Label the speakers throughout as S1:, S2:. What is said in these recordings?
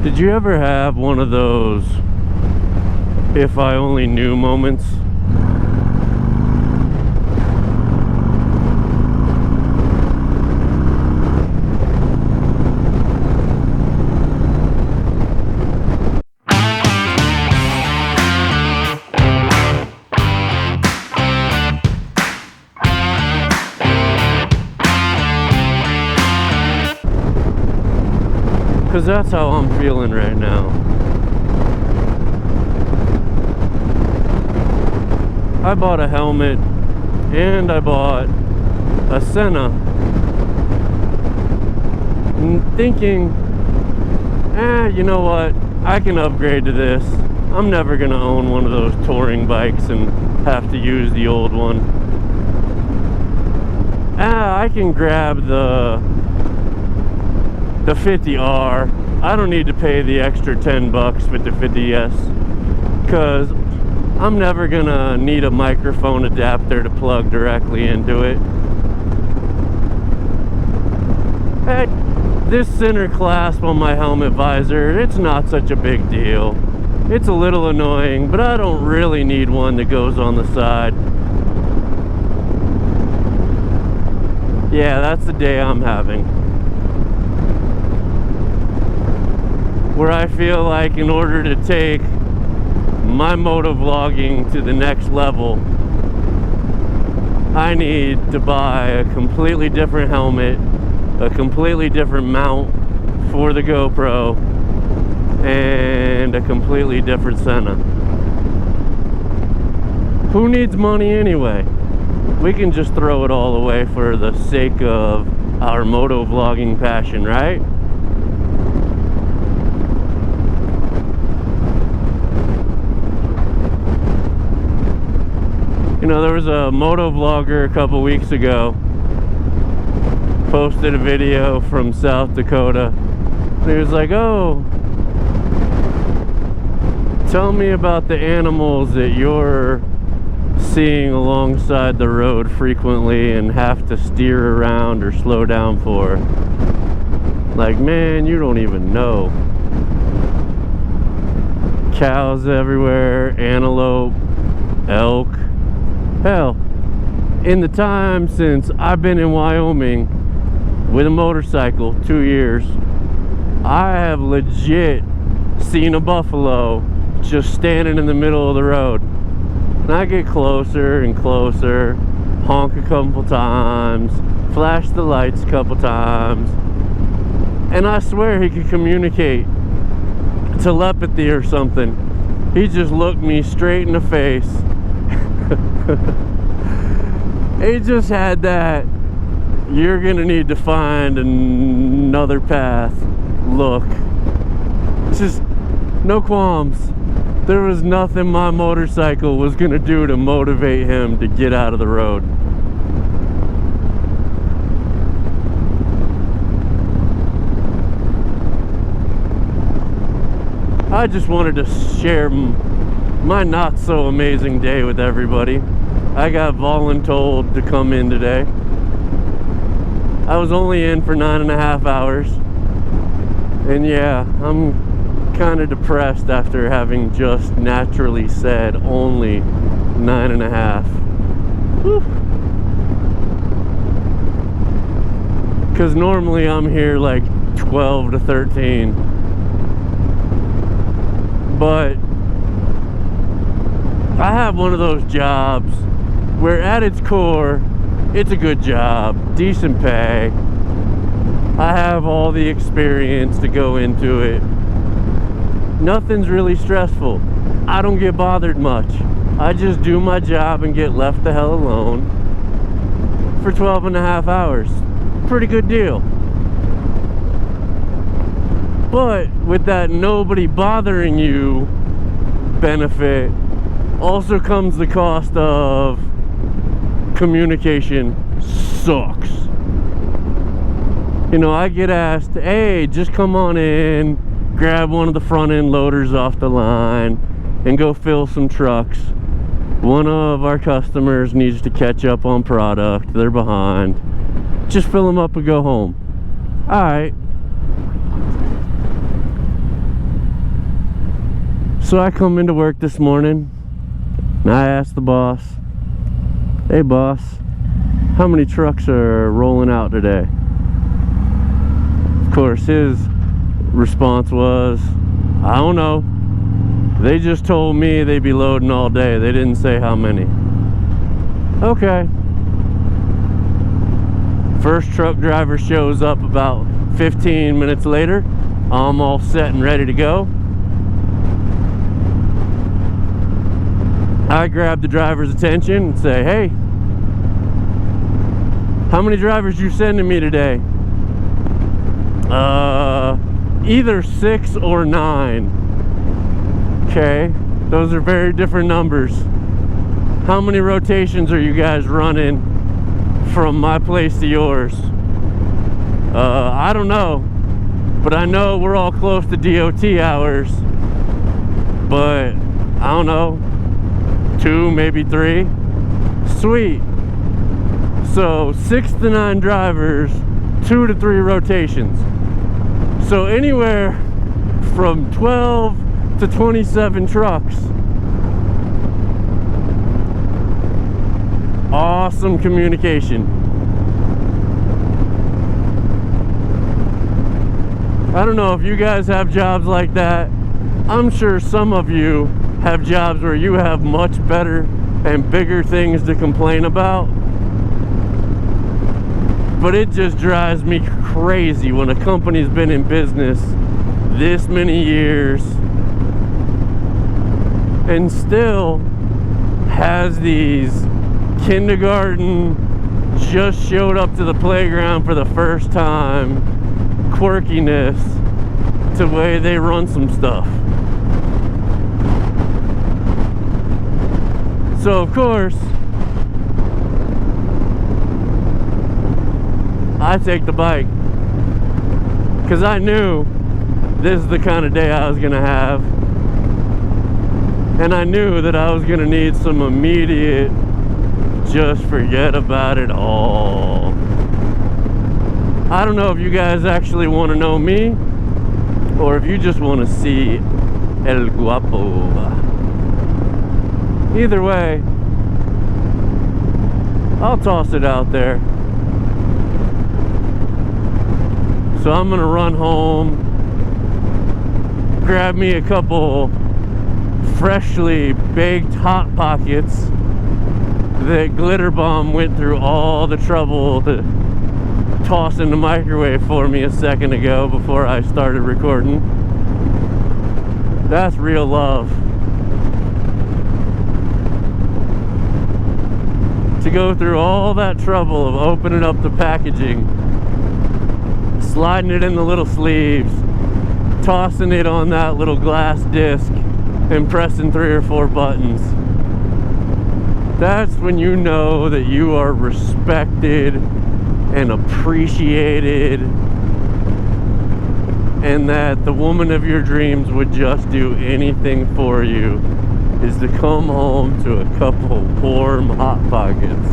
S1: Did you ever have one of those if I only knew moments? Because that's how I'm feeling right now. I bought a helmet and I bought a Senna, thinking, you know what, I can upgrade to this. I'm never gonna own one of those touring bikes and have to use the old one. I can grab the 50R. I don't need to pay the extra 10 bucks with the 50S, because I'm never gonna need a microphone adapter to plug directly into it. Hey, this center clasp on my helmet visor, it's not such a big deal. It's a little annoying, but I don't really need one that goes on the side. Yeah, that's the day I'm having, where I feel like in order to take my motovlogging to the next level, I need to buy a completely different helmet, a completely different mount for the GoPro, and a completely different Senna. Who needs money anyway? We can just throw it all away for the sake of our motovlogging passion, right? You know, there was a motovlogger a couple weeks ago, posted a video from South Dakota, and he was like, oh, tell me about the animals that you're seeing alongside the road frequently and have to steer around or slow down for. Like, man, you don't even know. Cows everywhere, antelope, elk. Hell, in the time since I've been in Wyoming with a motorcycle, 2 years, I have legit seen a buffalo just standing in the middle of the road. And I get closer and closer, honk a couple times, flash the lights a couple times, and I swear he could communicate telepathy or something. He just looked me straight in the face. He just had that, you're gonna need to find another path look. Just no qualms. There was nothing my motorcycle was gonna do to motivate him to get out of the road. I just wanted to share my not so amazing day with everybody. I got voluntold to come in today. I was only in for 9.5 hours. And yeah, I'm kind of depressed after having just naturally said only 9.5. Because normally I'm here like 12 to 13. But I have one of those jobs where at its core, it's a good job, decent pay. I have all the experience to go into it. Nothing's really stressful. I don't get bothered much. I just do my job and get left the hell alone for 12.5 hours. Pretty good deal. But with that nobody bothering you benefit also comes the cost of communication sucks. You know, I get asked, hey, just come on in, grab one of the front end loaders off the line and go fill some trucks. One of our customers needs to catch up on product, they're behind. Just fill them up and go home. All right. So I come into work this morning and I asked the boss, "Hey boss, how many trucks are rolling out today?" Of course, his response was, "I don't know. They just told me they'd be loading all day. They didn't say how many." Okay. First truck driver shows up about 15 minutes later. I'm all set and ready to go. I grab the driver's attention and say, "Hey, how many drivers you sending me today?" Either 6 or 9. Okay, those are very different numbers. How many rotations are you guys running from my place to yours? I don't know, but I know we're all close to DOT hours, but I don't know, 2, maybe 3. Sweet. So 6 to 9 drivers, 2 to 3 rotations. So anywhere from 12 to 27 trucks. Awesome communication. I don't know if you guys have jobs like that. I'm sure some of you have jobs where you have much better and bigger things to complain about. But it just drives me crazy when a company's been in business this many years and still has these kindergarten, just showed up to the playground for the first time quirkiness to the way they run some stuff. So of course I take the bike because I knew this is the kind of day I was gonna have, and I knew that I was gonna need some immediate just forget about it all. I don't know if you guys actually want to know me or if you just want to see El Guapo. Either way, I'll toss it out there. So I'm gonna run home, grab me a couple freshly baked Hot Pockets that Glitter Bomb went through all the trouble to toss in the microwave for me a second ago before I started recording. That's real love. To go through all that trouble of opening up the packaging, sliding it in the little sleeves, tossing it on that little glass disc, and pressing 3 or 4 buttons. That's when you know that you are respected and appreciated, and that the woman of your dreams would just do anything for you, is to come home to a couple warm Hot Pockets.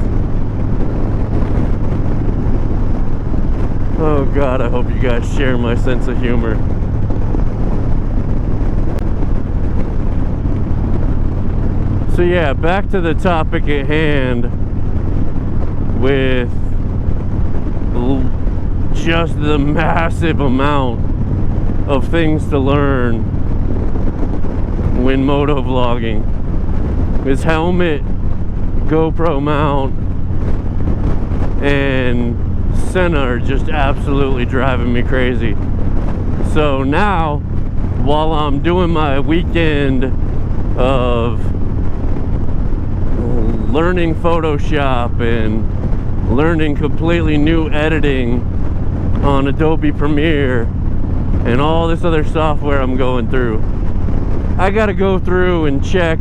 S1: Oh God, I hope you guys share my sense of humor. So yeah, back to the topic at hand with just the massive amount of things to learn when motovlogging. His helmet, GoPro mount, and Senna are just absolutely driving me crazy. So now, while I'm doing my weekend of learning Photoshop and learning completely new editing on Adobe Premiere and all this other software I'm going through, I gotta go through and check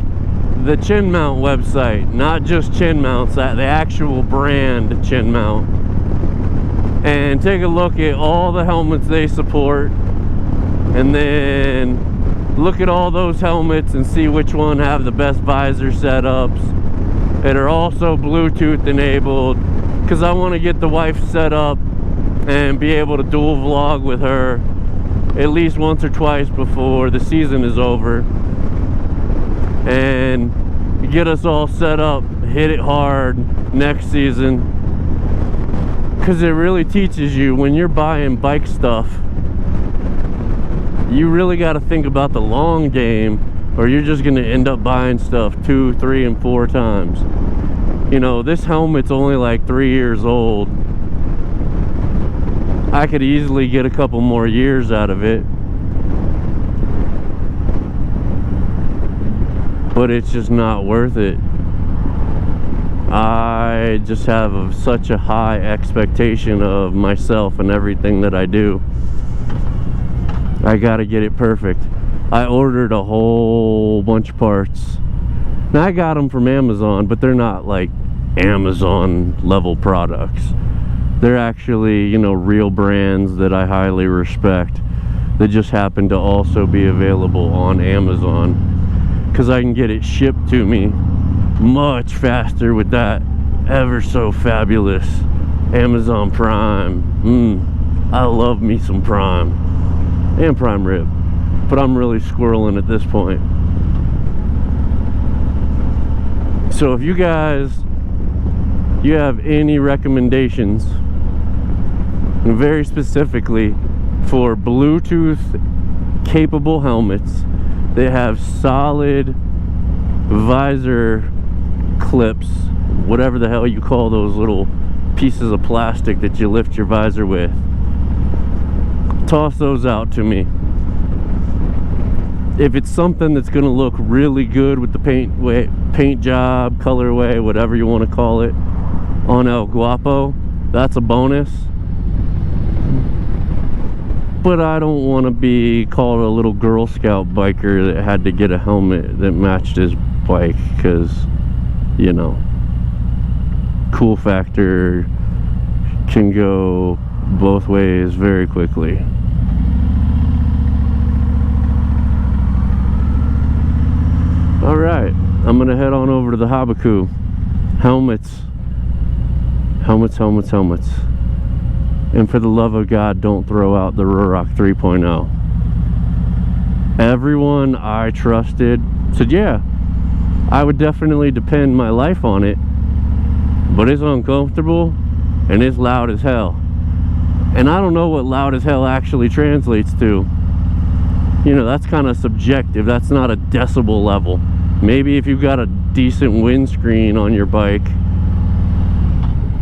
S1: the Chin Mount website, not just Chin Mounts, the actual brand Chin Mount, and take a look at all the helmets they support, and then look at all those helmets and see which one have the best visor setups that are also Bluetooth enabled, because I want to get the wife set up and be able to dual vlog with her at least once or twice before the season is over. and get us all set up, hit it hard next season. Because it really teaches you when you're buying bike stuff, you really got to think about the long game, or you're just going to end up buying stuff 2, 3, and 4 times. You know, this helmet's only like 3 years old. I could easily get a couple more years out of it, but it's just not worth it. I just have such a high expectation of myself and everything that I do. I gotta get it perfect. I ordered a whole bunch of parts. Now I got them from Amazon, but they're not like Amazon level products. They're actually, you know, real brands that I highly respect, that just happen to also be available on Amazon, because I can get it shipped to me much faster with that ever so fabulous Amazon Prime. I love me some Prime and Prime Rib, but I'm really squirreling at this point. So if you guys, you have any recommendations, and very specifically for Bluetooth capable helmets, they have solid visor clips, whatever the hell you call those little pieces of plastic that you lift your visor with, toss those out to me. If it's something that's going to look really good with the paint job, colorway, whatever you want to call it, on El Guapo, that's a bonus. But I don't want to be called a little Girl Scout biker that had to get a helmet that matched his bike, because, you know, cool factor can go both ways very quickly. Alright, I'm gonna head on over to the Habaku. Helmets. And for the love of God, don't throw out the Ruroc 3.0. Everyone I trusted said, yeah, I would definitely depend my life on it, but it's uncomfortable and it's loud as hell. And I don't know what loud as hell actually translates to. You know, that's kind of subjective. That's not a decibel level. Maybe if you've got a decent windscreen on your bike,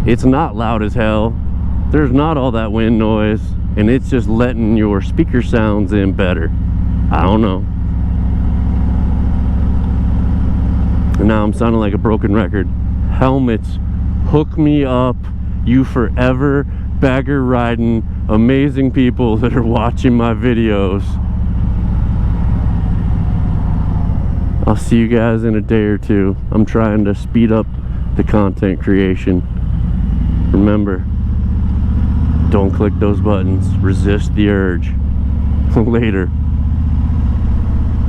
S1: it's not loud as hell. There's not all that wind noise, and it's just letting your speaker sounds in better. I don't know. And now I'm sounding like a broken record. Helmets, hook me up, you forever bagger riding amazing people that are watching my videos. I'll see you guys in a day or two. I'm trying to speed up the content creation. Remember, don't click those buttons. Resist the urge. Later.